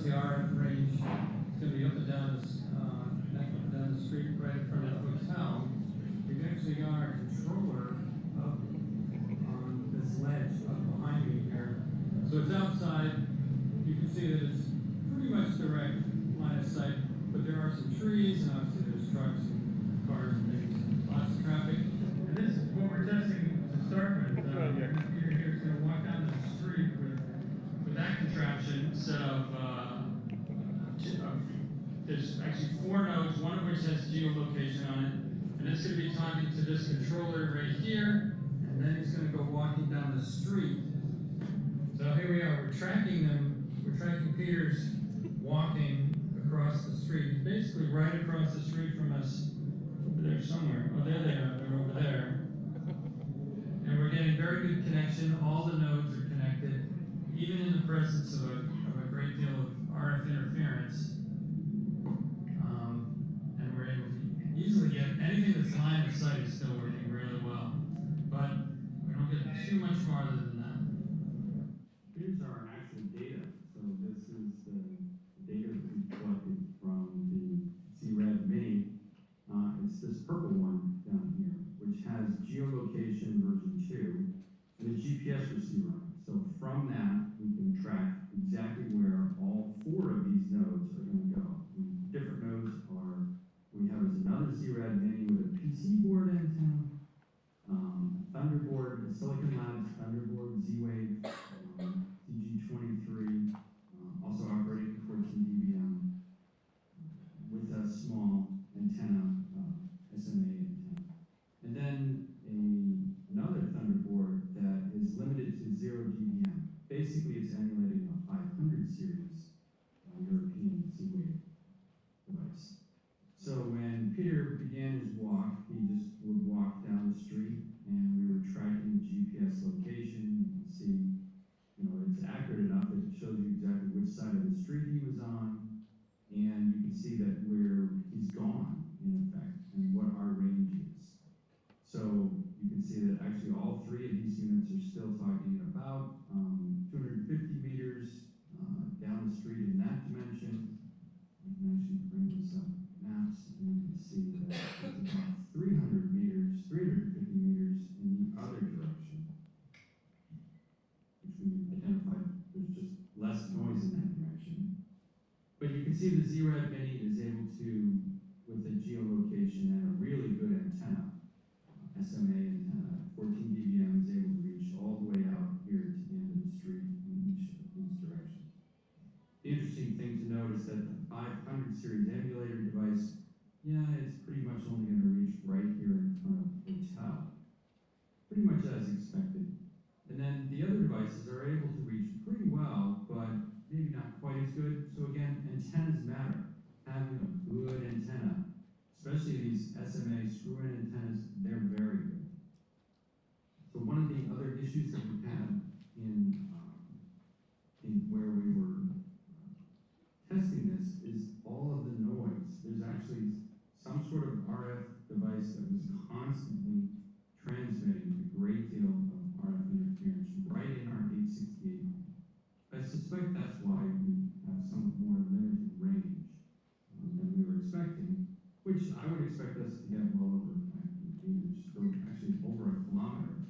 the RF range. It's going to be up and down the street right in front of the hotel. We've actually got our controller up on this ledge up behind me here. So it's outside. You can see that it's pretty much direct line of sight, but there are some trees, and obviously there's trucks and cars and things, lots of traffic. And this is what we're testing to start with. Peter here is going to walk down the street with that contraption set of, there's actually 4 nodes, one of which has geolocation on it, and it's going to be talking to this controller right here, and then it's going to go walking down the street. So here we are, we're tracking them, we're tracking Peter's walking across the street. He's basically right across the street from us, over there somewhere. Oh, they're over there. And we're getting very good connection, all the nodes are connected, even in the presence of a great deal of RF interference. And we're able to easily get anything that's line of sight is still working really well. But we don't get too much farther than that. Here's our actual data. So this is the data that we collected from the Ryherd Mini. It's this purple one down here, which has geolocation version 2 and a GPS receiver on it. So from that, we can track exactly where all 4 of these nodes are going to go. And different nodes are, we have is another Ryherd Mini with a PC board antenna, Thunderboard, a Silicon Labs Thunderboard Z-Wave, TG23, also operating at 14 dBm, with a small antenna, SMA antenna. And then another Thunderboard that is limited to 0 dBm. Basically, it's emulating a 500 series European Z-Wave device. So when Peter began his walk, he just would walk down the street, and we were tracking the GPS location. You can see, it's accurate enough that it shows you exactly which side of the street he was on, and you can see that where he's gone, in effect, and what our range is. So you can see that actually all 3 of these units are still talking about 250 meters down the street in that dimension. You can actually bring this up maps, and you can see that it's about 300 meters, 350 meters in the other direction, which we identified there's just less noise in that direction. But you can see the Ryherd Mini is able to, with the geolocation and a really good antenna, SMA antenna, 14 dBm, is able to reach all the way out here to the end of the street in each direction. The interesting thing to note is that the 500 series emulator device, it's pretty much only going to reach right here in front of the hotel. Pretty much as expected. And then the other devices are able to reach pretty well, but maybe not quite as good. So again, antennas matter. Having a good antenna, especially these SMA screw-in antennas, they're very good. So one of the other issues that we had in where we were testing this is all of the noise. There's actually some sort of RF device that was constantly transmitting a great deal of RF interference right in our 868. I suspect that's why we have somewhat more limited range than we were expecting, which I would expect us to get well over 500 meters, or actually over a kilometer,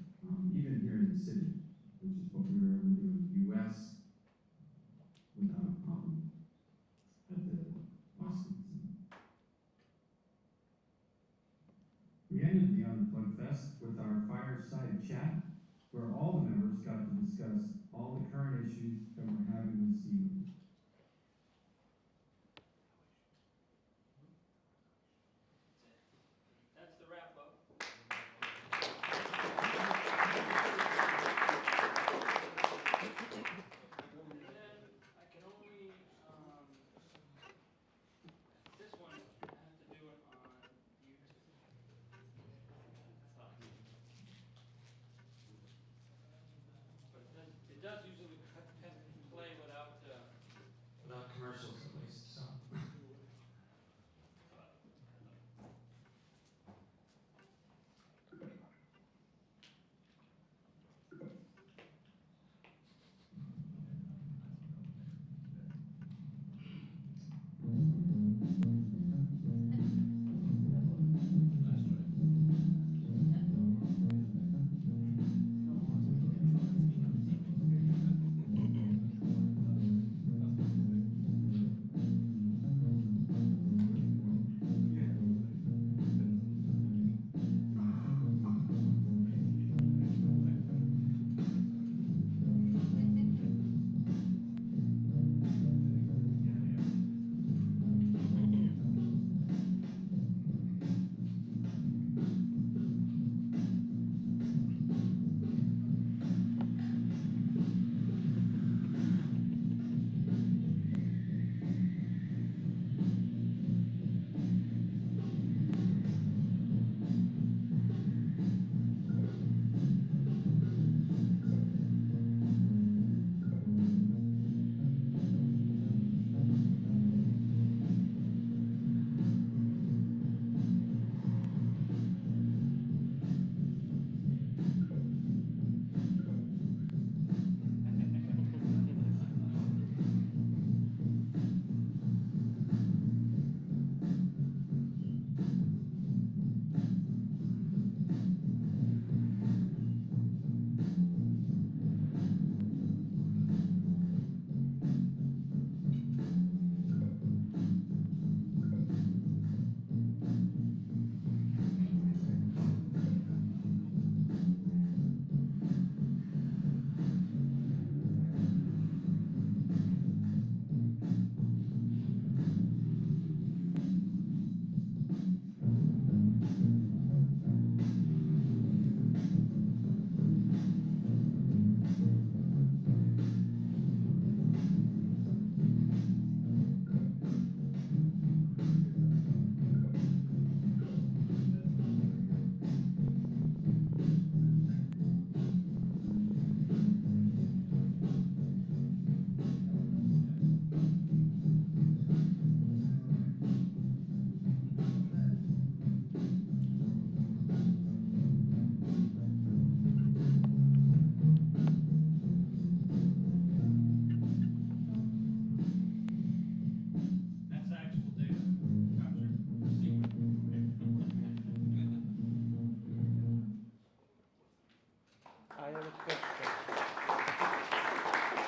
even here in the city, which is what we were able to do in the US without a problem at the Austin. We ended the Unplug Fest with our fireside chat, where all the members got to discuss all the current issues that we're having with Seaweed. That's the wrap up. And then I can only, this one, I have to do it on YouTube. But it does usually play without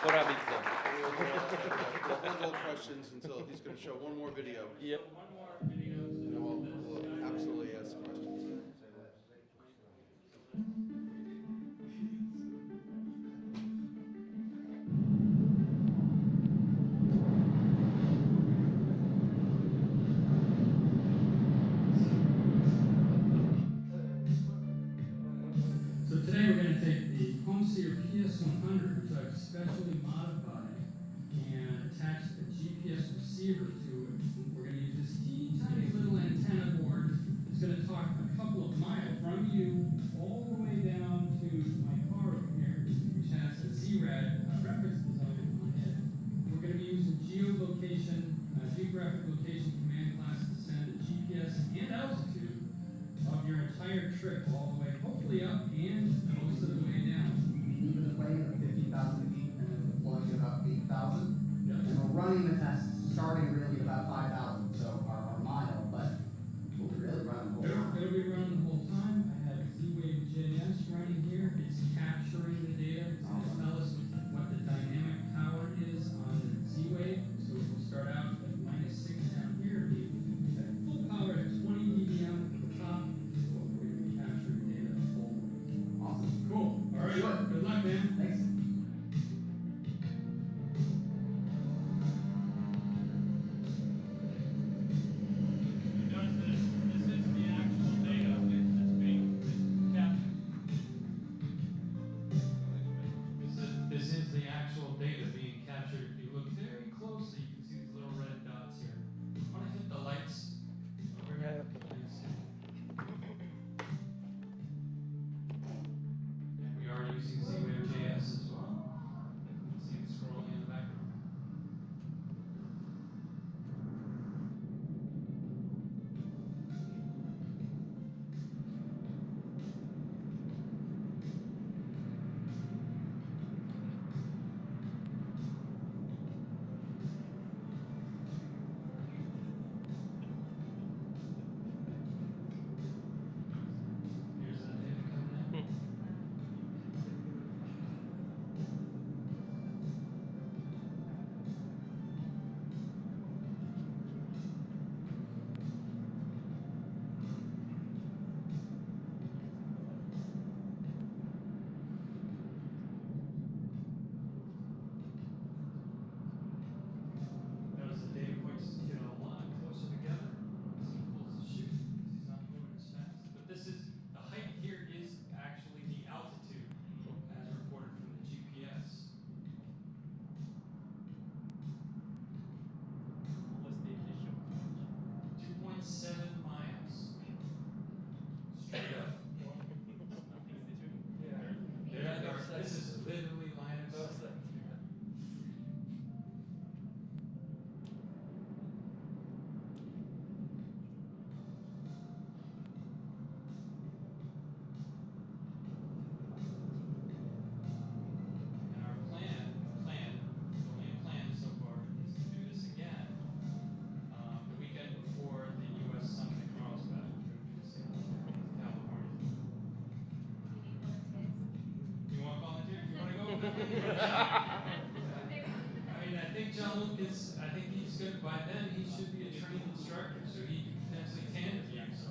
ancora pizza. We'll hold all questions until he's going to show one more video. Yep. One more video. And then we'll absolutely ask questions. So today we're going to take the HomeSeer PS100, which I've specially modified, and attach a GPS receiver to it. We're going to use this teeny tiny little antenna board. It's going to talk a couple of miles from you all the way down to my car over here, which has a ZRAD reference design on it. We're going to be using geographic location command class to send the GPS and altitude of your entire trip all the way, hopefully up and most of the way down. Even the plane at 50,000 feet and then deploying at about 8,000. Yep. And we're running the test starting really at about 5,000, so our mile, but we'll be really running the whole time. It'll be running the whole time. I have Z-Wave JS running here. It's capturing the data. It's going to tell us what the dynamic power is on the Z-Wave. So we'll start out at -6 down here. It'll be at full power at 20 dBm at the top. So we're going to be capturing data full. Awesome. Cool. All right. Good luck, man. Thanks. Notice this. This is the actual data that's being captured. This is the actual data being captured. If you look very closely, you can see these little red dots here. I want to hit the lights over here. Please. And we are using Z-Wave JS as well. You can see it scrolling in the background. Here's that data coming in. Notice the data points get a lot closer together as he pulls the chute because he's not moving as fast. But this is, the height here is actually the altitude as reported from the GPS. What's the issue? 2.7 miles. Straight up. This is literally line of sight. And our plan, only a plan so far, is to do this again the weekend before the U.S. Summit in Carlsbad. We're going to do this in California. You want to volunteer? You want to go? I mean, I think Jon-Luke is, I think he's good. By then, he should be a trained instructor, so he can potentially tandem you. So.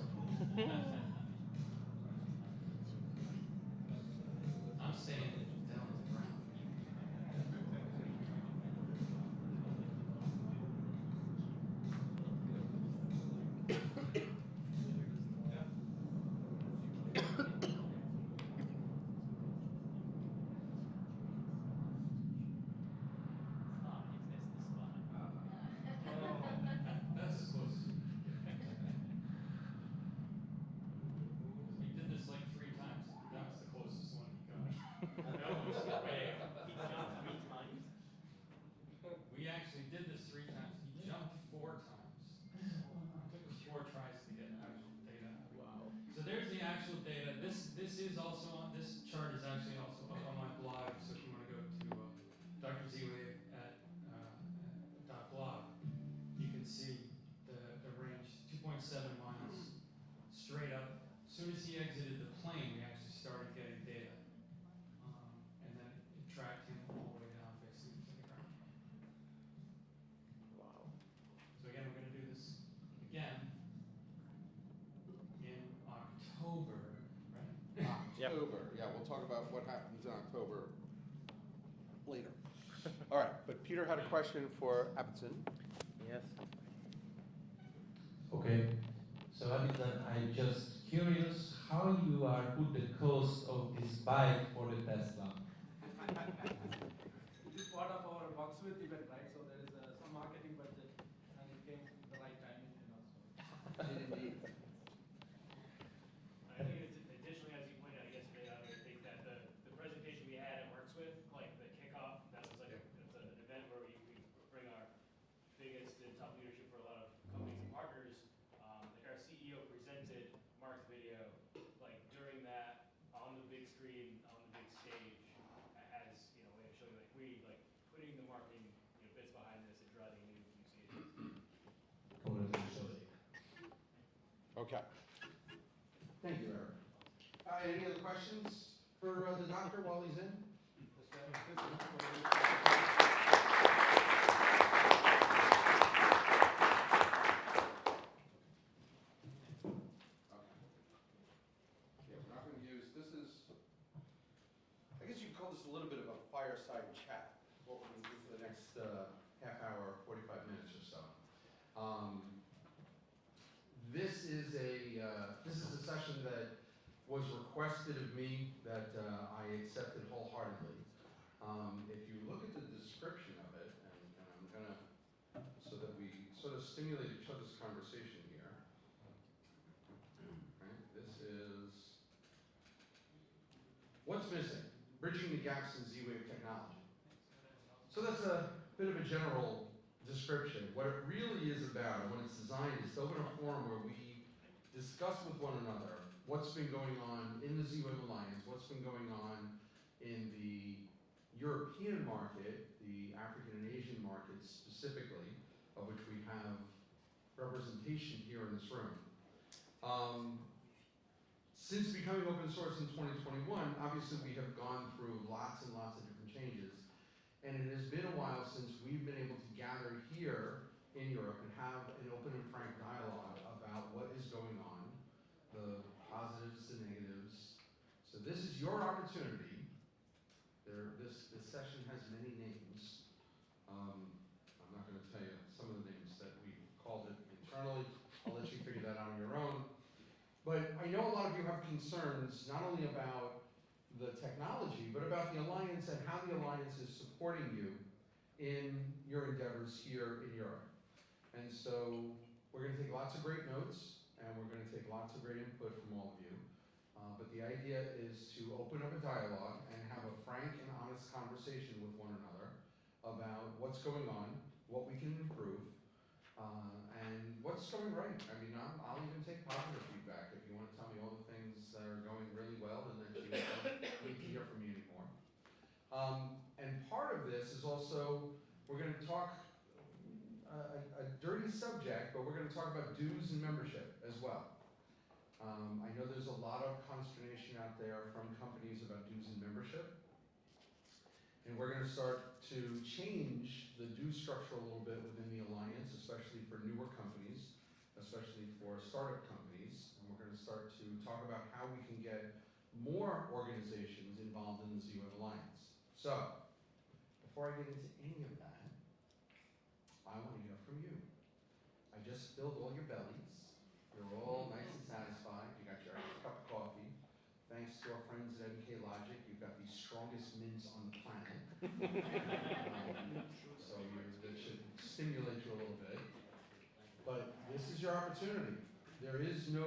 I'm staying down on the ground. That's as close as you can get. We did this like 3 times. That was the closest one he got. That was way up. He jumped 3 times. We actually did this 3 times. He jumped 4 times. It took us 4 tries to get actual data. Wow. So there's the actual data. This is also on, this chart is actually also up on my blog. So if you want to go to Dr. Z-Wave at .blog, you can see the range, 2.7 miles straight up. As soon as he exited the plane, we actually started getting data. And then it tracked him all the way down basically October. Yeah, we'll talk about what happens in October later. All right, but Peter had a question for Appleton. Yes. Okay, so Abhitan, I'm just curious how you are put the cost of this bike for the Tesla. This is part of our Bucksmith event, right? So there is some marketing budget, and it came the right timing, you know. So. Indeed. I think it's additionally, as you pointed out yesterday, I would think that the presentation we had at Workswith, like the kickoff, that was like it's an event where we bring our biggest and top leadership for a lot of companies and partners. Like our CEO presented Mark's video, like during that on the big screen, on the big stage, as you know, way of showing like we like putting the marketing bits behind this and driving new use cases. Congratulations. Okay. Thank you, Eric. Any other questions for the doctor while he's in? Yeah, we're not going to use, this is, I guess you'd call this a little bit of a fireside chat, what we're going to do for the next half hour, 45 minutes or so. This is a session that was requested of me that I accepted wholeheartedly. If you look at the description of it, and I'm gonna, so that we sort of stimulate each other's conversation here. Right, this is what's missing, bridging the gaps in Z-Wave technology. So that's a bit of a general description. What it really is about, and what it's designed, is to open a forum where we discuss with one another what's been going on in the Z-Wave Alliance, what's been going on in the European market, the African and Asian markets specifically, of which we have representation here in this room. Since becoming open source in 2021, obviously we have gone through lots and lots of different changes. And it has been a while since we've been able to gather here in Europe and have an open and frank dialogue about what is going on, the positives, the negatives. So this is your opportunity. This session has many names. I'm not going to tell you some of the names that we called it internally. I'll let you figure that out on your own. But I know a lot of you have concerns not only about the technology, but about the Alliance and how the Alliance is supporting you in your endeavors here in Europe. And so we're going to take lots of great notes, and we're going to take lots of great input from all of you. But the idea is to open up a dialogue and have a frank and honest conversation with one another about what's going on, what we can improve, and what's going right. I mean, I'll even take positive feedback if you want to tell me all the things that are going really well and that you don't need to hear from me anymore. And part of this is also, we're going to talk a dirty subject, but we're going to talk about dues and membership as well. I know there's a lot of consternation out there from companies about dues and membership. And we're going to start to change the due structure a little bit within the Alliance, especially for newer companies, especially for startup companies. And we're going to start to talk about how we can get more organizations involved in the Z-Wave Alliance. So, before I get into any of that, I want to hear from you. I just filled all your bellies. You're all nice and satisfied. You got your extra cup of coffee. Thanks to our friends at MK Logic, you've got the strongest mints on the planet. So that should stimulate you a little bit. But this is your opportunity. There is no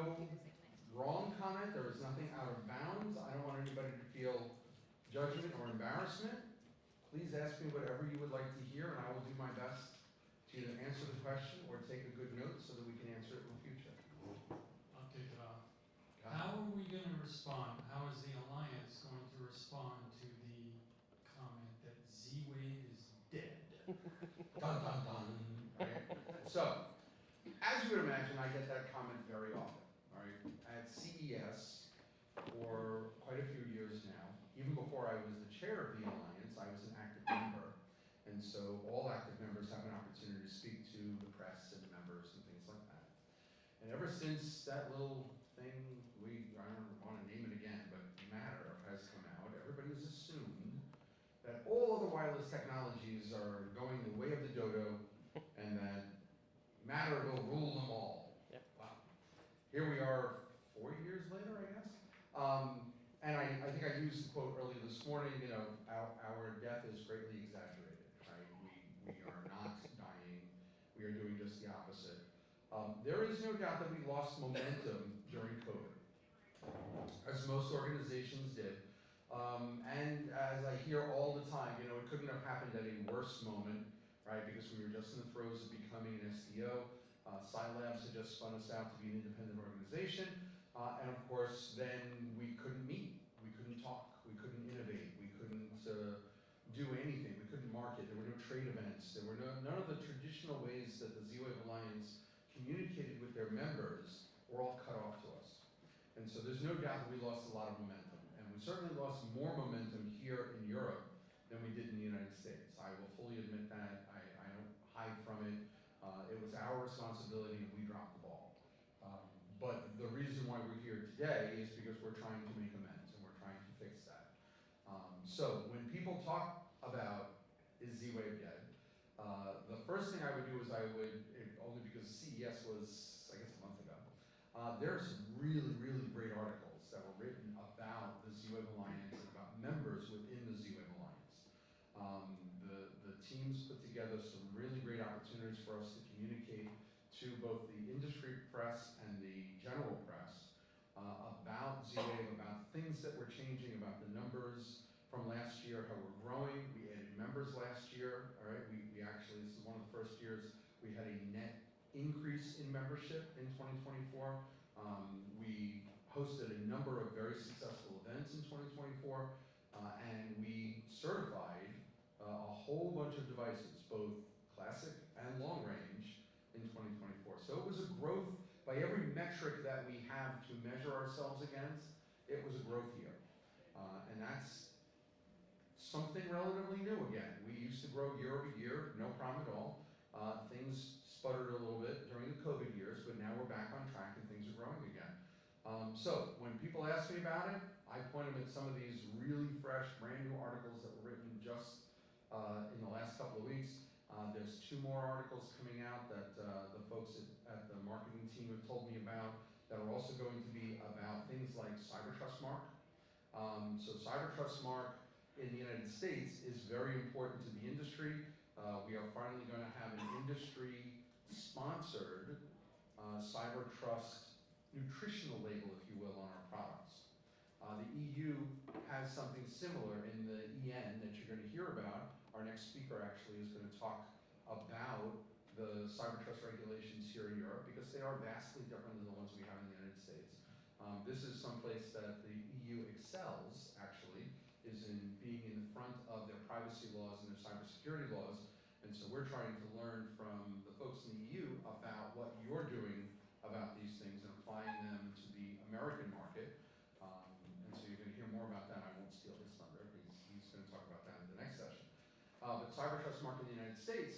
wrong comment. There is nothing out of bounds. I don't want anybody to feel judgment or embarrassment. Please ask me whatever you would like to hear, and I will do my best to either answer the question or take a good note so that we can answer it in the future. I'll kick it off. How are we going to respond? How is the Alliance going to respond to the comment that Z-Wave is dead? Dun, dun, dun. Right? So, as you would imagine, I get that comment very often. All right? At CES, for quite a few years now, even before I was the chair of the Alliance, I was an active member. And so all active members have an opportunity to speak to the press and the members and things like that. And ever since that little thing, I don't want to name it again, but Matt that all other wireless technologies are going the way of the dodo, and that Matter will rule them all. Yep. Wow. Here we are 4 years later, I guess. And I think I used the quote earlier this morning, you know, our death is greatly exaggerated, right? We are not dying. We are doing just the opposite. There is no doubt that we lost momentum during COVID, as most organizations did. And as I hear all the time, you know, it couldn't have happened at a worse moment, right? Because we were just in the throes of becoming an SDO. Scilabs had just spun us out to be an independent organization. And of course, then we couldn't meet, we couldn't talk, we couldn't innovate, we couldn't do anything, we couldn't market, there were no trade events, there were none of the traditional ways that the Z-Wave Alliance communicated with their members were all cut off to us. And so there's no doubt that we lost a lot of momentum. And we certainly lost more momentum here in Europe than we did in the United States. I will fully admit that, I don't hide from it. It was our responsibility and we dropped the ball. But the reason why we're here today is because we're trying to make amends and we're trying to fix that. So when people talk about is Z-Wave dead, the first thing I would do is only because CES was, I guess, a month ago, there are some really, really great articles that were written about the Z-Wave Alliance and about members within the Z-Wave Alliance. The teams put together some really great opportunities for us to communicate to both the industry press and the general press about Z-Wave, about things that were changing, about the numbers from last year, how we're growing. We added members last year, all right? We actually, this is one of the first years we had a net increase in membership in 2024. We hosted a number of very successful events in 2024, and we certified a whole bunch of devices, both classic and long range, in 2024. So it was a growth by every metric that we have to measure ourselves against. It was a growth year, and that's something relatively new again. We used to grow year over year, no problem at all. Things sputtered a little bit during the COVID years, but now we're back on track and things are growing again. So when people ask me about it, I point them at some of these really fresh, brand new articles that were written just in the last couple of weeks. There's 2 more articles coming out that the folks at the marketing team have told me about that are also going to be about things like Cyber Trust Mark. So Cyber Trust Mark in the United States is very important to the industry. We are finally going to have an industry-sponsored Cyber Trust nutritional label, if you will, on our products. The EU has something similar in the EN that you're going to hear about. Our next speaker actually is going to talk about the cyber trust regulations here in Europe because they are vastly different than the ones we have in the United States. This is someplace that the EU excels, actually, is in being in the front of their privacy laws and their cybersecurity laws. And so we're trying to learn from the folks in the EU about what you're doing about these things and applying them to the American market. And so you're going to hear more about that. I won't steal his thunder. He's going to talk about that in the next session. But Cyber Trust Mark in the United States,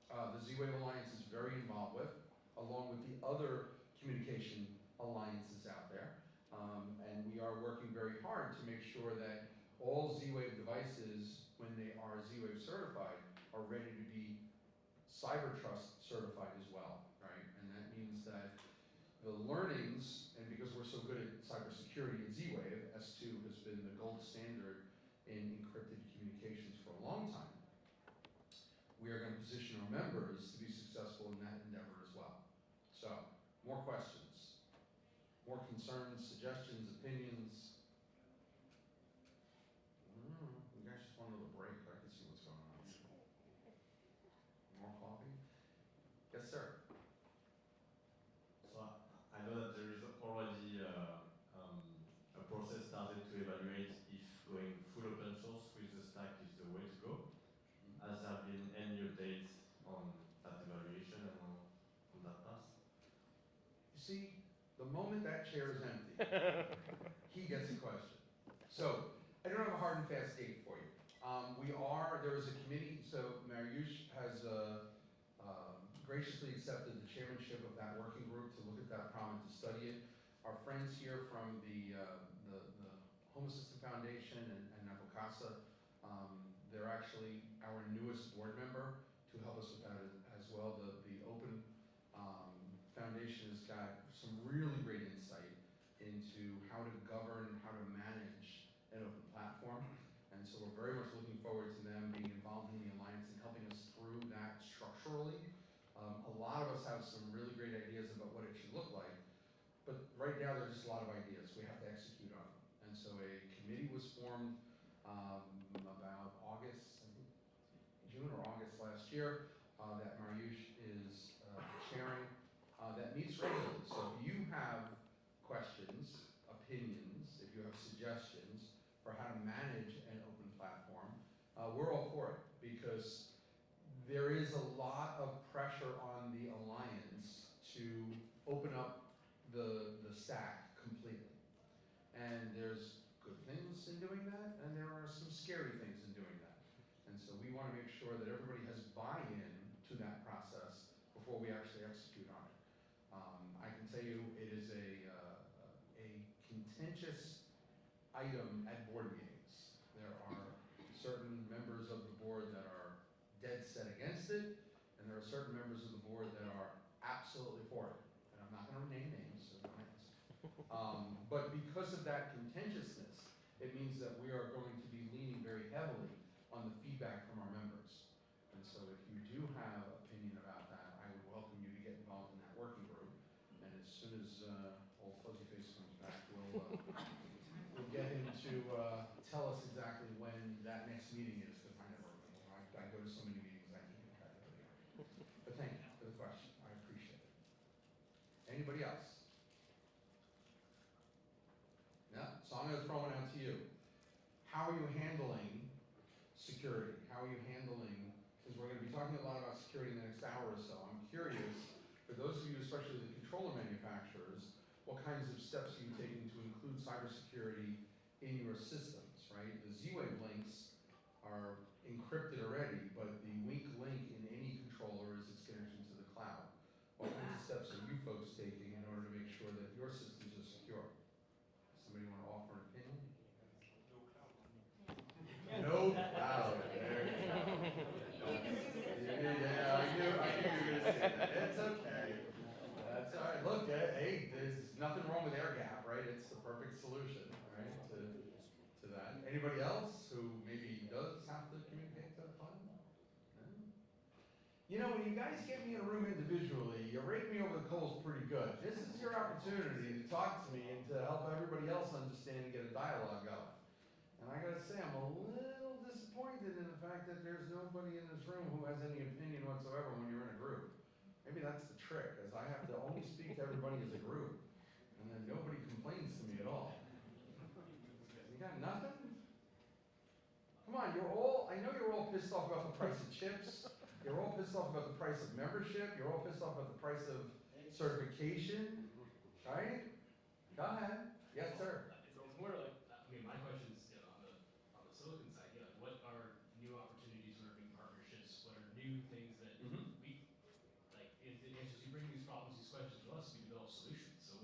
the Z-Wave Alliance is very involved with, along with the other communication alliances out there. And we are working very hard to make sure that all Z-Wave devices, when they are Z-Wave certified, are ready to be Cyber Trust certified as well, right? And that means that the learnings, and because we're so good at cybersecurity in Z-Wave, S2 has been the gold standard in encrypted communications for a long time. We are going to position our members to be successful in that endeavor as well. So, more questions, more concerns, suggestions, opinions. You guys just want a little break. I can see what's going on. More coffee? Yes, sir. So I know that there is already a process started to evaluate if going full open source with the stack is the way to go. Has there been any updates on that evaluation and on that path? You see, the moment that chair is empty, he gets a question. So, I don't have a hard and fast date for you. There is a committee, so Mariusz has graciously accepted the chairmanship of that working group to look at that problem and to study it. Our friends here from the Home Assistant Foundation and Navocasa They're actually our newest board member to help us with that as well. The Open Foundation has got some really great insight into how to govern, how to manage an open platform. And so we're very much looking forward to them being involved in the Alliance and helping us through that structurally. A lot of us have some really great ideas about what it should look like, but right now there's just a lot of ideas we have to execute on. And so a committee was formed about August, I think, June or August last year, that Mariusz is chairing, that meets regularly. So if you have questions, opinions, if you have suggestions for how to manage an open platform, we're all for it, because there is a lot of pressure on the Alliance to open up the stack completely. And there's good things in doing that, and there are some scary things in doing that. And so we want to make sure that everybody has buy-in to that process before we actually execute on it. I can tell you it is a contentious item at board meetings. There are certain members of the board that are dead set against it, and there are certain members of the board that are absolutely for it. And I'm not going to name names, so don't ask. But because of that contentiousness, it means that we are going to be leaning very heavily on the feedback from our members. And so if you do have opinion about that, I would welcome you to get involved in that working group. And as soon as old Fuzzy Face comes back, we'll get him to tell us exactly when that next meeting is, because I never remember. I go to so many meetings, I can't keep track of it. But thank you for the question. I appreciate it. Anybody else? No? So I'm going to throw one out to you. How are you handling security? How are you handling, because we're going to be talking a lot about security in the next hour or so. I'm curious, for those of you, especially the controller manufacturers, what kinds of steps are you taking to include cybersecurity in your systems, right? The Z-Wave links are encrypted already, but the weak link in any controller is its connection to the cloud. What kinds of steps are you folks taking in order to make sure that your systems are secure? Somebody want to offer an opinion? No cloud. There you go. Yeah, I knew you were going to say that. It's okay. That's all right. Look, hey, there's nothing wrong with air gap, right? It's the perfect solution, right, to that. Anybody else who maybe does have to communicate to the cloud? No? You know, when you guys get me in a room individually, you rake me over the coals pretty good. This is your opportunity to talk to me and to help everybody else understand and get a dialogue going. And I gotta say, I'm a little disappointed in the fact that there's nobody in this room who has any opinion whatsoever when you're in a group. Maybe that's the trick, is I have to only speak to everybody as a group, and then nobody complains to me at all. You got nothing? Come on, I know you're all pissed off about the price of chips, you're all pissed off about the price of membership, you're all pissed off about the price of certification, right? Go ahead. Yes, sir. It's more like, I mean, my question is on the silicon side, yeah, like what are new opportunities, what are new partnerships, what are new things that we, like, as you bring these problems, these questions to us, we develop solutions. So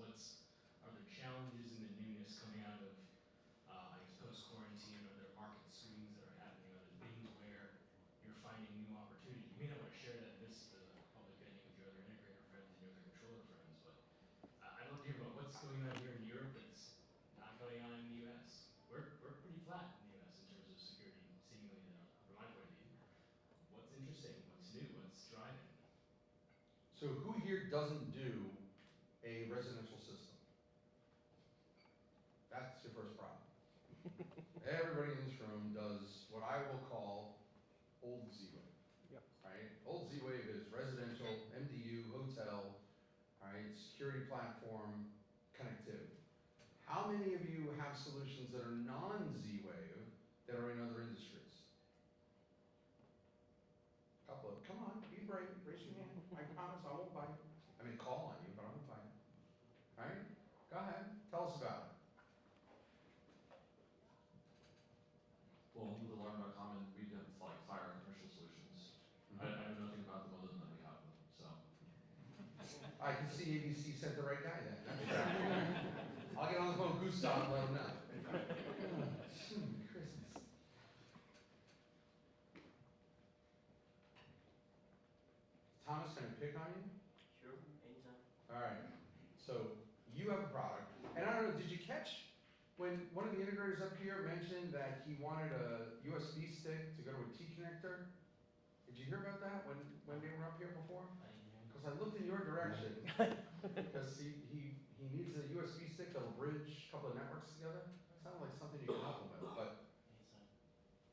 are there challenges in the newness coming out of, I guess, post-quarantine? Are there market swings that are happening? Are there things where you're finding new opportunities? You may not want to share that in this public venue with your other integrator friends and your other controller friends, but I'd love to hear about what's going on here in Europe that's not going on in the U.S. We're pretty flat in the U.S. in terms of security, seemingly, from my point of view. What's interesting? What's new? What's driving? So who here doesn't do a residential system? That's your first problem. Everybody in this room does what I will call old Z-Wave. Yep. Right? Old Z-Wave is residential, MDU, hotel, right? Security platform, connectivity. How many of you have solutions that are non-Z-Wave that are in other industries? A couple of, come on, be brave, raise your hand. I promise I won't bite. I mean, call on you, but I won't bite. All right? Go ahead, tell us about it. Well, with alarm.com, and we have like fire and commercial solutions. I know nothing about them other than that we have them, so. I can see ABC sent the right guy then. That's exactly. I'll get on the phone with Gustav and let him know. Christmas. can I pick on you? Sure, anytime. All right. So you have a product, and I don't know, did you catch when one of the integrators up here mentioned that he wanted a USB stick to go to a T connector? Did you hear about that when they were up here before? Because I looked in your direction, because he needs a USB stick that'll bridge a couple of networks together. Sounded like something you could help him with, but,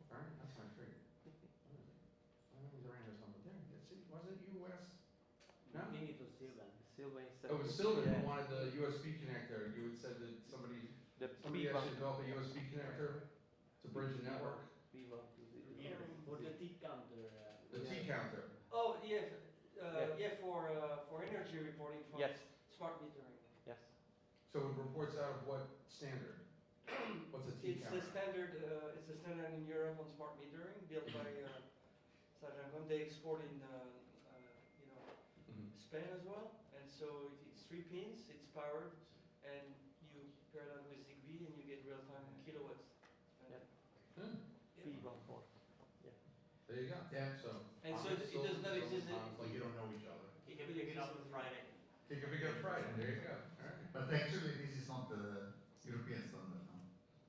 all right, that's my figure. What is it? I know he's around here somewhere. There, see, wasn't it you, Wes? No? I think it was Sylvan. Sylvan instead Oh, it of was Sylvan who yeah. wanted the USB connector. You had said that somebody else should develop a USB connector to bridge a network. For the T counter. The T counter. Oh, yeah, for energy reporting for Yes. smart metering. Yes. So it reports out of what standard? What's a T It's counter? it's a standard in Europe on smart metering built by Sagemcom. They export in Mhm. Spain as well, and so it's 3 pins. It's powered, and you pair that with Zigbee, and you get real-time kilowatts. Hmm. P14. There you go. Yeah. So. And so it does not exist in- Like you don't know each other. You can pick it up on Friday. Take a big up Friday. There you go. All right. But actually, this is not the European standard, no?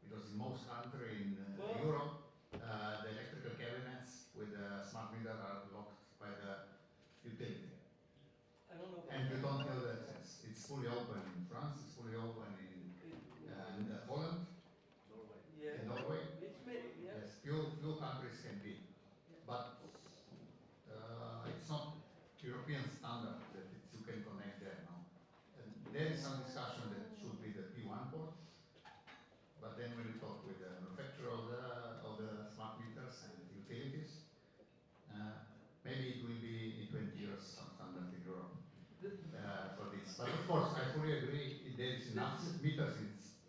Because in most countries in Well- Europe, the electrical cabinets with the smart meter are locked by the utility. I don't know. And you don't have the access. It's fully open in France, it's fully open in Holland, Yeah. in Norway. It's made, yeah. Yes, few countries can be. But it's not European standard that you can connect there now. And there is some discussion that should be the P1 port. But then when you talk with the manufacturer of the smart meters and utilities, maybe it will be in 20 years some standard in Europe for this. But of course, I fully agree, there is enough meters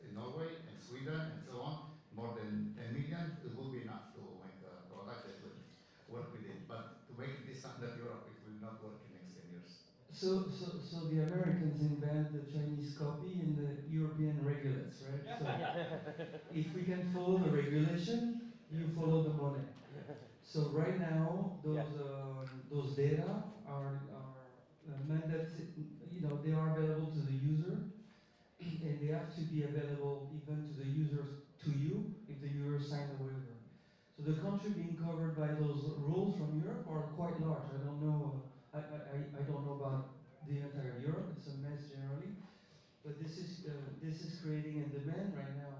in Norway and Sweden and so on, more than 10 million, it will be enough to make a product that will work with it. But to make this standard Europe, it will not work in next 10 years. So the Americans invent the Chinese copy and the European regulates, right? So if we can follow the regulation, you follow the money. So right now, those data are mandated, they are available to the user, and they have to be available even to the users, to you, if the user signed the waiver. So the country being covered by those rules from Europe are quite large. I don't know. I don't know about the entire Europe. It's a mess generally, but this is creating a demand right now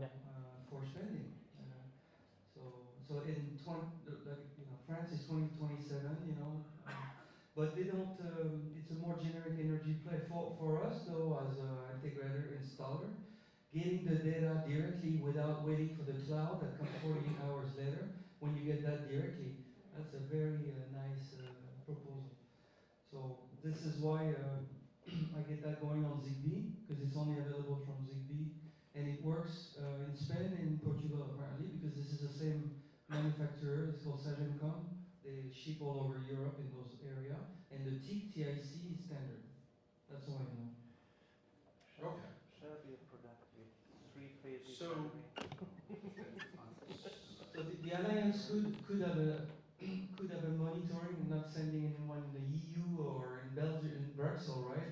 for spending. So in France is 2027. But they don't. It's a more generic energy play for us though, as an integrator installer. Getting the data directly without waiting for the cloud that comes 48 hours later. When you get that directly, that's a very nice proposal. So this is why I get that going on Zigbee, because it's only available from Zigbee, and it works in Spain and Portugal apparently, because this is the same manufacturer. It's called Sagemcom. They ship all over Europe in those areas, and the TIC is standard. That's all I know. Okay. Shall be a product with 3 phases. So- So the alliance could have a monitoring, not sending anyone in the EU or in Belgium, in Brussels, right?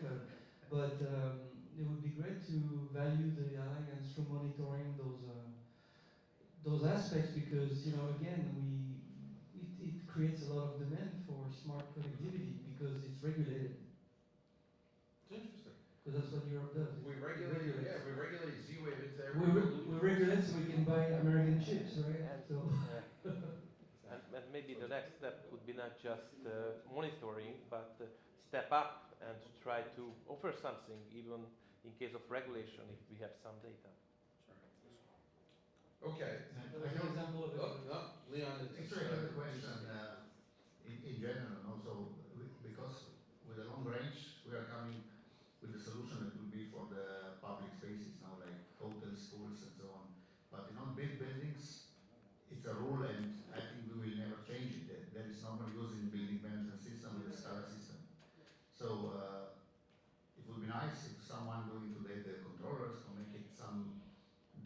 But it would be great to value the alliance for monitoring those aspects, because again it creates a lot of demand for smart connectivity because it's regulated. It's interesting. Because that's what Europe does. We regulate Z-Wave into We every. regulate so we can buy American chips, right? And, So. and maybe the next step would be not just monitoring, but step up and try to offer something, even in case of regulation, if we have some data. Okay. That was an example of it. Leon, Actually, I have a question in general, also because with the long range, we are coming with a solution that will be for the public spaces now, like hotels, schools, and so on. But big buildings, it's a rule, and I think we will never change it. There is no one using building management system with a SCADA system. So it would be nice if someone doing today the controllers can make it some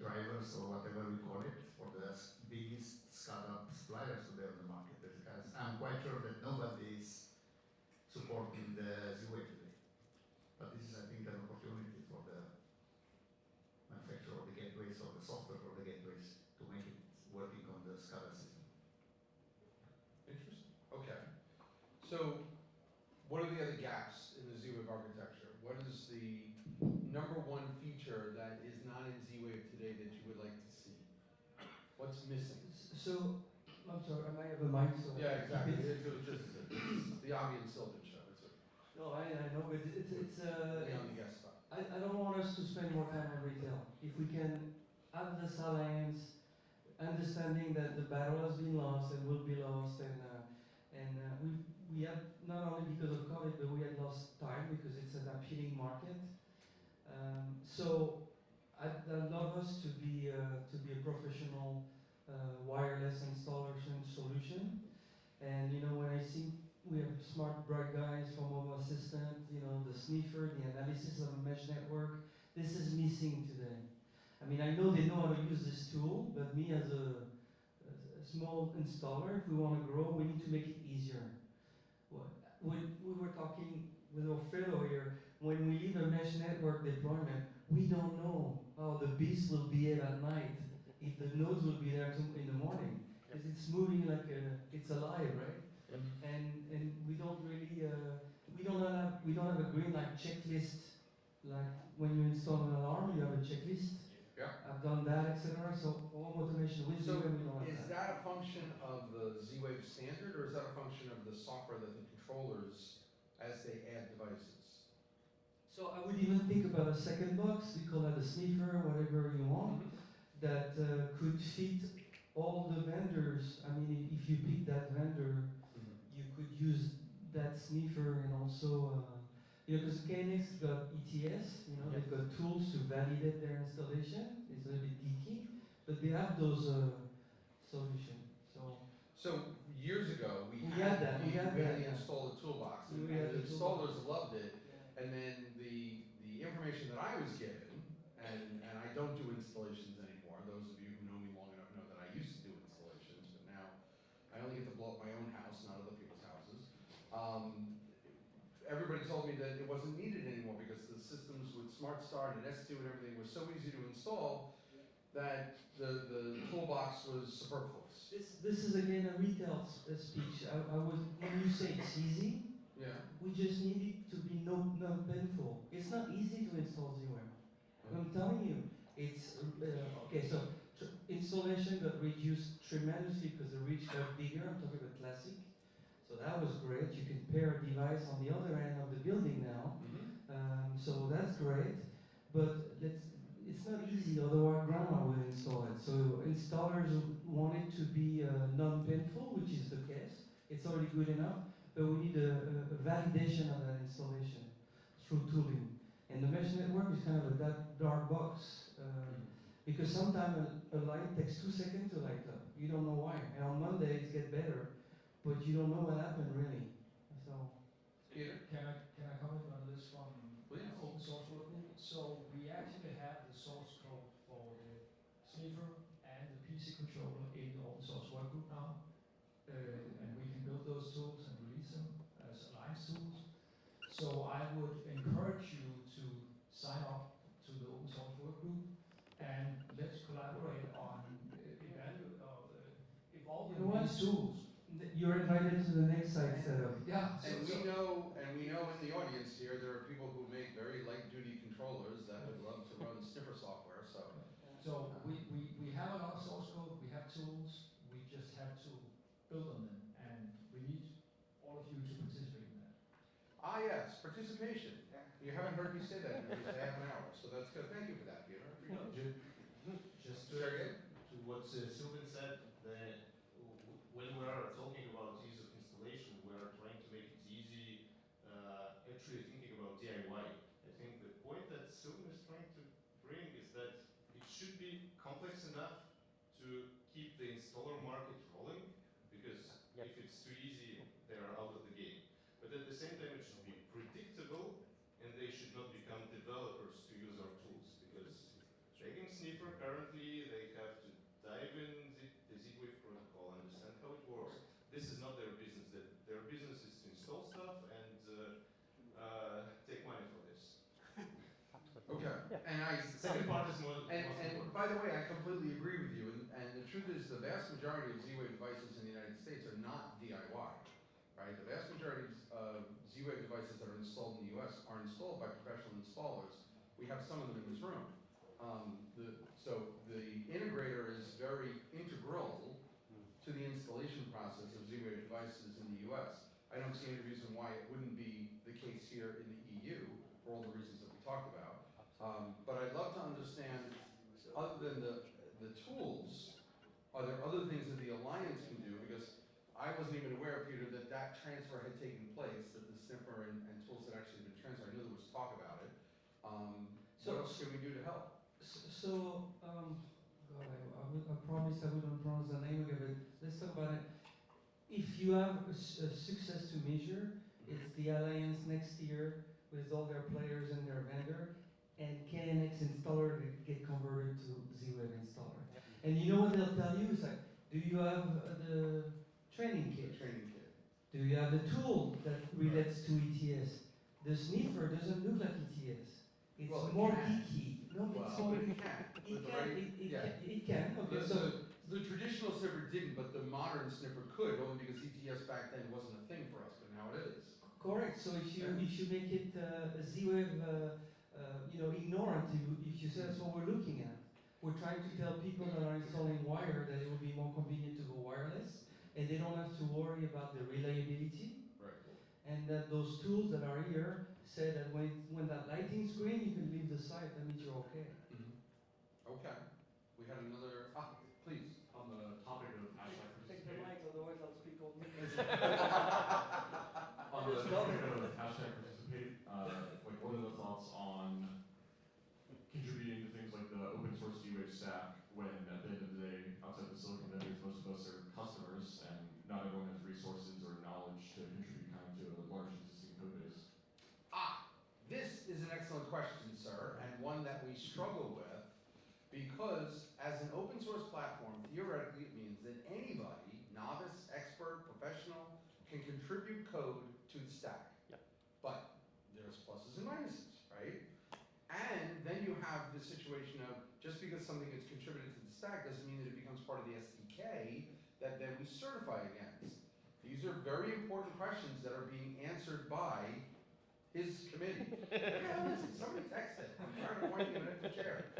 drivers or whatever we call it for the biggest SCADA suppliers today on the market. Because I'm quite sure that nobody is supporting the So, I'm sorry, I might have a mic, so Yeah, exactly. keep it. It was just the Avi and Sylvan show. It's a No, I know, but Leon the guest spot. I don't want us to spend more time on retail. If we can have the silence, understanding that the battle has been lost and will be lost, and we had, not only because of COVID, but we had lost time because it's an appealing market. So I'd love us to be a professional wireless installation solution. And you know, when I see we have smart, bright guys from Home Assistant, you know, the sniffer, the analysis of a mesh network, this is missing today. I mean, I know they know how to use this tool, but me as a small installer, if we want to grow, we need to make it easier. When we were talking with our fellow here, when we leave a mesh network deployment, we don't know how the beast will behave at night, if the nodes will be there in the morning, because it's moving like it's alive, right? Yep. And we don't really we don't have a green light checklist, like when you install an alarm, you have a checklist. Yeah. I've done that, etc. So home automation with So Z-Wave, we don't have is that. that a function of the Z-Wave standard, or is that a function of the software that the controllers, as they add devices? So I would even think about a second box, we call that a sniffer, whatever you want, that could fit all the vendors. I mean, if you pick that vendor, you could use that sniffer and also, you know, because KNX got ETS, you know, they've got tools to validate their installation. It's a little bit geeky, but they have those solutions. So years ago, we had had that, the yeah. installer toolbox, and We had the the installers toolbox. loved it. And then the information that I was given, and I don't do installations anymore. Those of you who know me long enough know that I used to do installations, but now I only get to blow up my own house, not other people's houses. Everybody told me that it wasn't needed anymore because the systems with Smart Start and S2 and everything were so easy to install that the toolbox was superfluous. This is again a retail speech. I was, when you say it's easy, Yeah. we just need it to be no painful. It's not easy to install Z-Wave. I'm telling you, it's okay. So installation got reduced tremendously because the reach got bigger. I'm talking about classic. So that was great. You can pair a device on the other end of the building now. So that's great. But it's not easy, otherwise grandma will install it. So installers want it to be non-painful, which is the case. It's already good enough, but we need a validation of that installation through tooling. And the mesh network is kind of a dark box, because sometimes a light takes 2 seconds to light up. You don't know why. And on Monday it gets better, but you don't know what happened really. So, Peter? Can I comment on this from Please. open source workgroup? So we actually have the source code for the sniffer and the PC controller in the open source workgroup now, and we can build those tools and release them as alliance tools. So I would encourage you to sign up to the open source workgroup and let's collaborate on evolving these tools. you're invited to the next site setup. Yeah. And we know in the audience here, there are people who make very light duty controllers that would love to run sniffer software, so. So we have a lot of source code, we have tools, we just have to build on them, and we need all of you to participate in that. Ah, yes, participation. You haven't heard me say that in at least half an hour, so that's good. Thank you for that, Peter. I appreciate it. Just Sergey? to what Sylvain said, when we are talking about ease of installation, we are trying to make it easy, actually thinking about DIY. I think the point that Sylvain is trying to bring is that it should be complex enough to keep the installer market rolling, because if it's too easy, they are out of the game. But at the same time, it should be predictable, and they should not become developers to use our tools, because taking sniffer currently, they have to dive in the Z-Wave protocol, understand how it works. This is not their business. Their business is to install stuff and take money for this. Okay, and The second part is more and important. by the way, I completely agree with you, and the truth is the vast majority of Z-Wave devices in the United States are not DIY, right? The vast majority of Z-Wave devices that are installed in the US are installed by professional installers. We have some of them in this room. So the integrator is very integral process of Z-Wave devices in the US. I don't see any reason why it wouldn't be the case here in the EU for all the reasons that we talked about. But I'd love to understand, other than the tools, are there other things that the Alliance can do? Because I wasn't even aware, Peter, that that transfer had taken place, that the sniffer and tools had actually been transferred. I knew there was talk about it. What else can we do to help? God, I promised I wouldn't pronounce the name again, but let's talk about it. If you have a success to measure, it's the Alliance next year with all their players and their vendor, and KNX installer to get converted to Z-Wave installer. And you know what they'll tell you? It's like, do you have the training kit? Training kit. Do you have the tool that relates to ETS? The sniffer doesn't look like ETS. It's more geeky. No, it's more. It can. It can. Okay, so the traditional sniffer didn't, but the modern sniffer could, only because ETS back then wasn't a thing for us, but now it is. correct. So if you make it a Z-Wave, ignorant, if you say that's what we're looking at. We're trying to tell people that are installing wire that it will be more convenient to go wireless, and they don't have to worry about the reliability. Right. And that those tools that are here say that when that lighting's green, you can leave the site. That means you're okay. Okay. We had another. Please. On the topic of hashtag Take the mic, otherwise I'll speak on me. On the topic of hashtag participate, what are the thoughts on contributing to things like the open source Z-Wave stack when at the end of the day, outside the silicon vendors, most of us are customers and not everyone has resources or knowledge to contribute kind to a large existing code base? This is an excellent question, sir, and one that we struggle with because as an open source platform, theoretically it means that anybody, novice, expert, professional, can contribute code to the stack. Yep. But there's pluses and minuses, right? And then you have the situation of just because something gets contributed to the stack doesn't mean that it becomes part of the SDK that then we certify against. These are very important questions that are being answered by his committee. Yeah, listen, somebody text it. I'm trying to point you in the chair.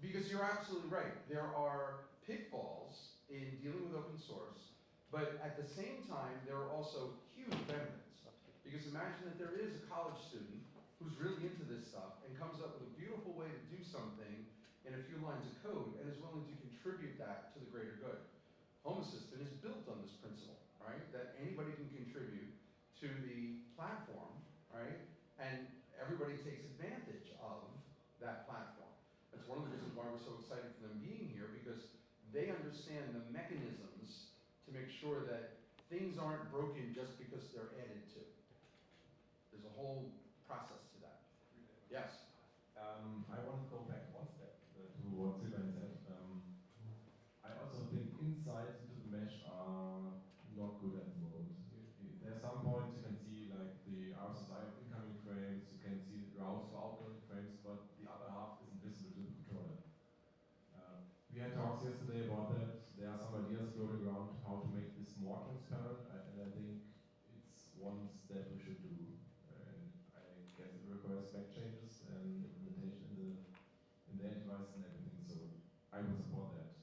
Because you're absolutely right. There are pitfalls in dealing with open source, but at the same time, there are also huge benefits. Because imagine that there is a college student who's really into this stuff and comes up with a beautiful way to do something in a few lines of code and is willing to contribute that to the greater good. Home Assistant is built on this principle, right? That anybody can contribute to the platform, right? And everybody takes advantage of that platform. That's one of the reasons why we're so excited for them being here, because they understand the mechanisms to make sure that things aren't broken just because they're added to. There's a whole process to that. Yes? I want to go back one step to what Sylvain said. I also think insights into the mesh are not good at the moment. There's some points you can see like the RSSI of incoming frames, you can see the routes for outgoing frames, but the other half isn't visible to the controller. We had talks yesterday about that. There are some ideas floating around how to make this more transparent, and I think it's one step we should do. I guess it requires spec changes and implementation in the end device and everything, so I would support that.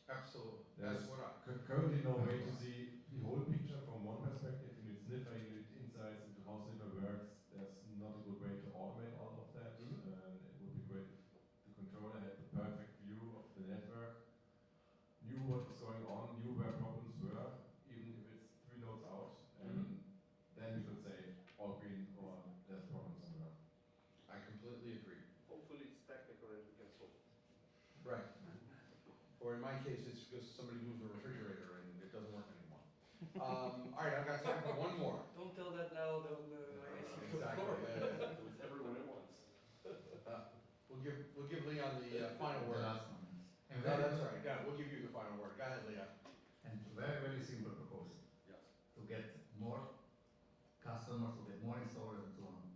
Absolutely. There's That's what I... currently no way to see the whole picture from one perspective. You need sniffer, you need insights into how sniffer works. There's not a good way to automate all of that. It would be great if the controller had the perfect view of the network, knew what was going on, knew where problems were, even if it's 3 nodes out, and then we could say all green or there's a problem somewhere. I completely agree. Hopefully it's technical and we can solve it. Right. Or in my case, it's because somebody moved the refrigerator and it doesn't work anymore. All right, I've got time for one more. Don't tell that now, Exactly. With everyone at once. We'll give Leon the final word. The last one. And No, that's right. Yeah, we'll give you the final word. Go ahead, Leon. And very, very simple proposal. Yes. To get more customers, to get more installers and so on.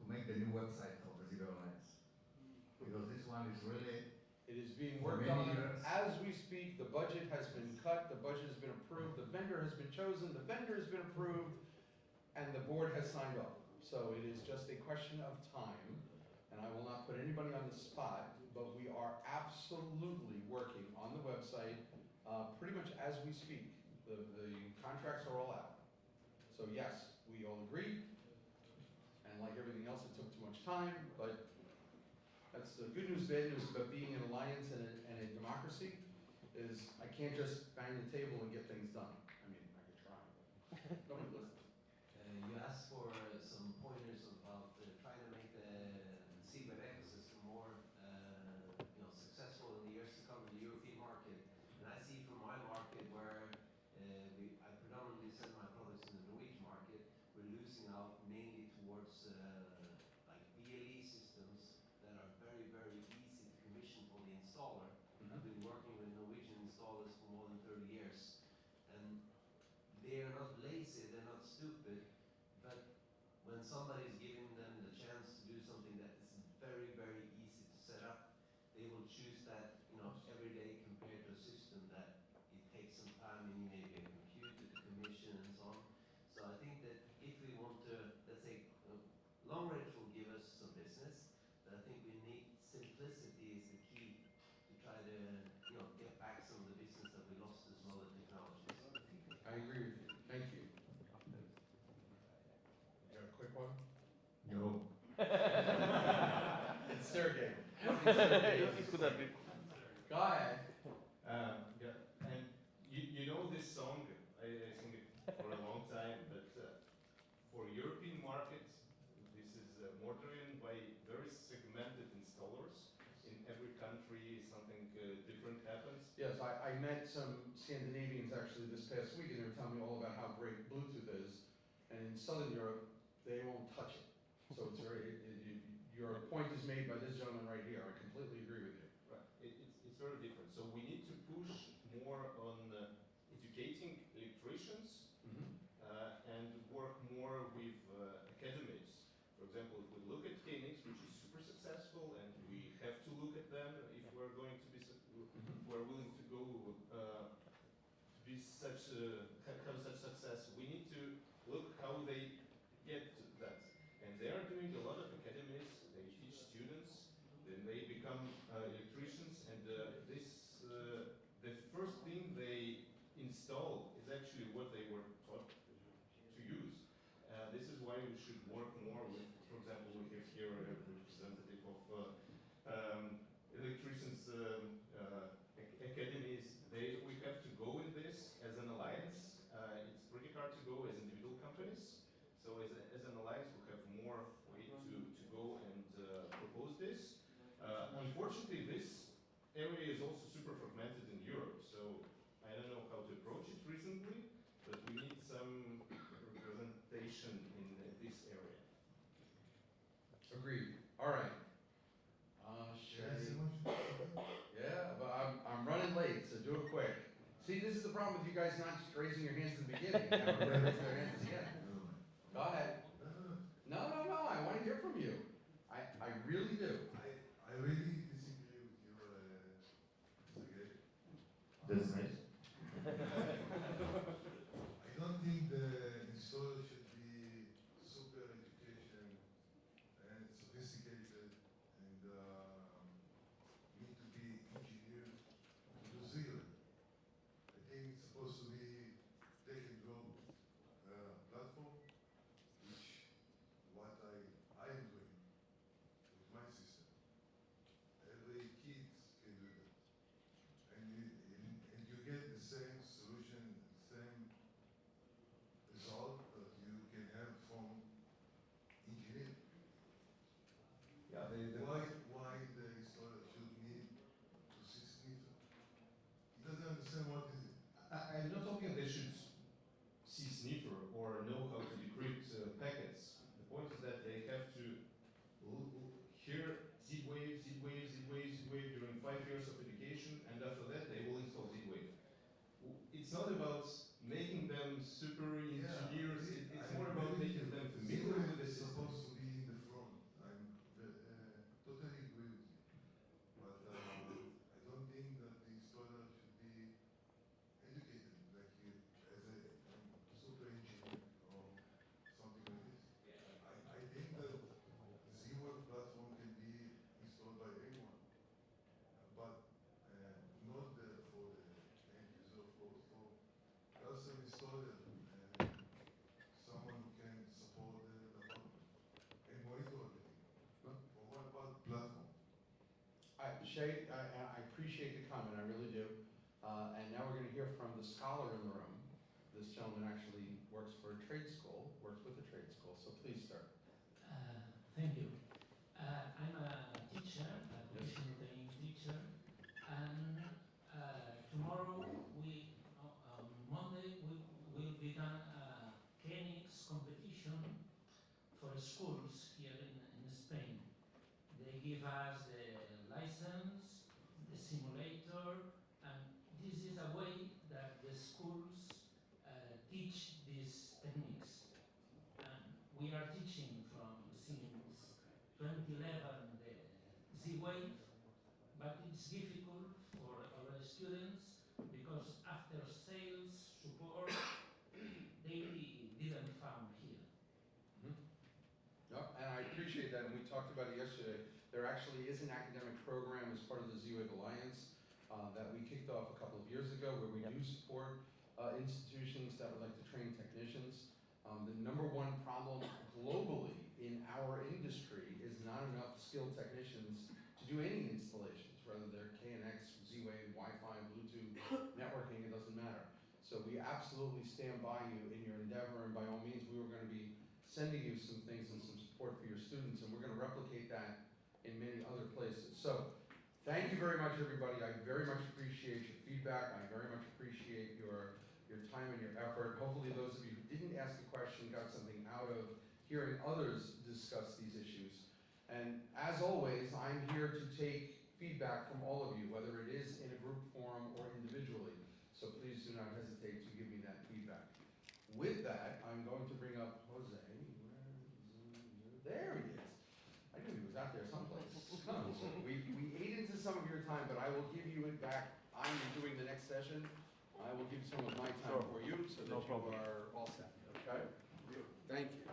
To make the new website of the Zero Alliance. Because this one is really... It is being For worked many on years. as we speak. The budget has been cut, the budget has been approved, the vendor has been chosen, the vendor has been approved, and the board has signed off. So it is just a question of time, and I will not put anybody on the spot, but we are absolutely working on the website pretty much as we speak. The contracts are all out. So yes, we all agree, and like everything else, it took too much time, but that's the good news, bad news about being an alliance and a democracy, is I can't just bang the table and get things done. I mean, I could try, but nobody listens. You asked for some pointers about trying to make the seabed ecosystem more successful in the years to come in the European market. And I see from my market where I predominantly sell my products in the Norwegian market, we're losing out mainly towards like BLE systems that are very, very easy to commission for the installer. I've been working with Norwegian installers for more than 30 years. And they are not lazy, they're not stupid, but when somebody is giving them the chance to do something that is very, very easy to set up, they will choose that, every day compared to a system that it takes some time and you maybe a computer to commission and so on. So I think that if we want to, let's say, long range will give us some business, but I think we need simplicity is the key to try to, get back some of the business that we lost to some other technologies. I agree with you. Thank you. You got a quick one? No. It's Sergey. It could have been. Go ahead. Yeah, and you know this song, I sing it for a long time, but for European markets, this is more driven by very segmented installers. In every country, something different happens. Yes, I met some Scandinavians actually this past week, and they were telling me all about how great Bluetooth is. And in Southern Europe, they won't touch it. So it's very, your point is made by this gentleman right here. I completely agree with you. Right, it's very different. So we need to push more on educating electricians and work more with academies. For example, if we look at Phoenix, which is super successful, and we have to look at them if we're going to be, if we're willing to go be such have such success, we need to look how they get to that. And they are doing a lot of academies. They teach students. Then they become electricians, and the first thing they install is actually what they were taught to use. This is why we should work more with, for example, we have here a representative of electricians academies. We have to go in this as an alliance. It's pretty hard to go as individual companies. So as an alliance, we have more way to go and propose this. Unfortunately, this area is also super fragmented in Europe. So I don't know how to approach it recently, but we need some representation in this area. Agreed. All right. Yeah, but I'm running late, so do it quick. See, this is the problem with you guys not just raising your hands in the beginning. Now everybody raises their hands again. Go ahead. No, I want to hear from you. I really do. I really disagree with you, Sergey. That's nice. I don't think the installer should be super education and sophisticated and need to be engineered to do zero. I think it's supposed to be take and go platform, which what I am doing with my system. Every kid can do that. And you get the same solution, same result that you can have from engineering. Yeah, Why the installer should need to see sniffer? He doesn't understand what is it. I'm not talking they should see sniffer or know how to decrypt packets. The point is that they have to hear Z-Wave during 5 years of education, and after that they will install Z-Wave. It's not about making them super engineers, it's more about making them familiar with the system. Supposed to be in the front. I'm totally agree with you. But I don't think that the installer should be educated like you as a super engineer or something like this. I think that Z-Wave platform can be installed by anyone, but not for the end user. I appreciate the comment, I really do. And now we're gonna hear from the scholar in the room. This gentleman actually works for a trade school, works with a trade school, so please start. Thank you. I'm a teacher, a professional training teacher, and tomorrow on Monday we will begin a clinics competition for schools here in Spain. They give us the license, the simulator, and this is a way that the schools teach these techniques. And we are teaching since 2011 the Z-Wave, but it's difficult for our students because after sales support they didn't found here. No, and I appreciate that, and we talked about it yesterday. There actually is an academic program as part of the Z-Wave Alliance that we kicked off a couple of years ago where we do support institutions that would like to train technicians. The number one problem globally in our industry is not enough skilled technicians to do any installations, whether they're KNX, Z-Wave, Wi-Fi, Bluetooth, networking, it doesn't matter. So we absolutely stand by you in your endeavor, and by all means, we were going to be sending you some things and some support for your students, and we're going to replicate that in many other places. So thank you very much, everybody. I very much appreciate your feedback. I very much appreciate your time and your effort. Hopefully those of you who didn't ask a question got something out of hearing others discuss these issues. And as always, I'm here to take feedback from all of you, whether it is in a group forum or individually. So please do not hesitate to give me that feedback. With that, I'm going to bring up Jose. There he is. I knew he was out there someplace. We ate into some of your time, but I will give you it back. I'm doing the next session. I will give some of my time for you so that you are all set. Okay? Thank you.